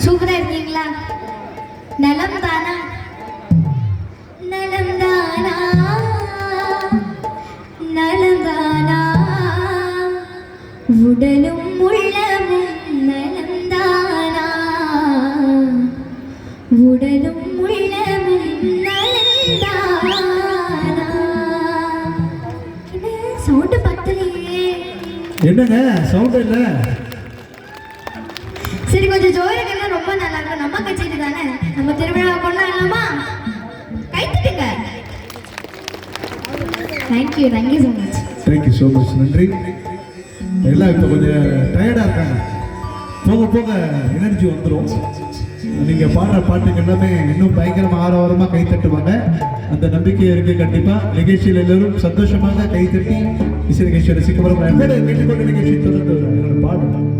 சூப்பரா இருக்கீங்களா? நலம் தானா? நலம் தானா? நலம் தானா? உடலும் உள்ளமும் நலம் தானா? உடலும் உள்ளமும் நலம் தானா? என்ன சவுண்ட் பத்தலையே? என்னங்க சவுண்ட் இல்ல? சரி, கொஞ்சம் ஜோரா ரொம்ப நல்லா இருக்கும். நம்ம கச்சேரி தானே, நம்ம திருவிழா கொண்டாடலாமா? கைத்தட்டுங்க. Thank you so much. Thank you so much. நன்றி. எல்லாம் இப்போ கொஞ்சம் டயர்டாக இருக்காங்க. போக போக எனர்ஜி வந்துடும். நீங்கள் பாடுற பாட்டுக்கு எல்லாமே இன்னும் பயங்கரமாக ஆரவாரமாக கை தட்டுவாங்க. அந்த நம்பிக்கை இருக்குது. கண்டிப்பாக நிகழ்ச்சியில் எல்லோரும் சந்தோஷமாக கை தட்டி இசை நிகழ்ச்சி ரசிக்கப்படும். கேட்டுக்கொண்ட நிகழ்ச்சி தொடர்ந்து என்னோட பாடலாம்.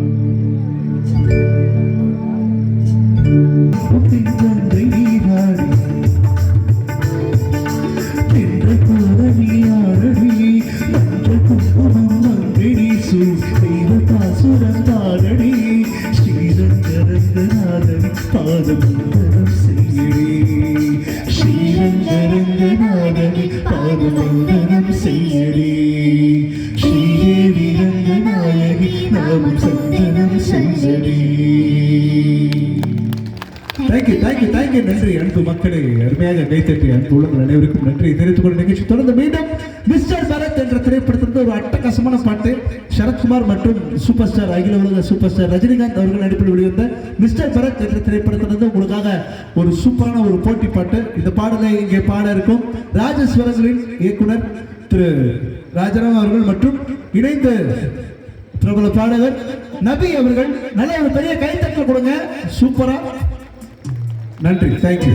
பாதமந்தனம் செய்யடி ஸ்ரீதேவி ரங்கநாயகி நாமம் சந்தனம் செய்யடி. தேங்க்யூ. நன்றி அன்பு மக்களை அருமையாக கைத்தட்டி அன்பு உள்ளங்கள் அனைவருக்கும் நன்றி தெரிவித்துக் கொண்ட நிகழ்ச்சி தொடர்ந்து மீண்டும் மிஸ்டர் பரத் என்ற திரைப்படத்திலிருந்து ஒரு அட்டகாசமான பாட்டு சரத்குமார் மற்றும் சூப்பர் ஸ்டார் அகில உலக சூப்பர் ஸ்டார் ரஜினிகாந்த் அவர்கள் நடிப்பில் வெளிவந்த மிஸ்டர் பரத் என்ற திரைப்படத்திலிருந்து உங்களுக்காக ஒரு சூப்பரான ஒரு போட்டி பாட்டு. இந்த பாடலை இங்கே பாட இருக்கும் ராஜஸ்வரங்களின் இயக்குனர் திரு ராஜராம் அவர்கள் மற்றும் இணைந்த பிரபல பாடகர் நபி அவர்கள். நல்ல ஒரு பெரிய கைத்தட்டல் கொடுங்க. சூப்பரா. நன்றி. தேங்க்யூ.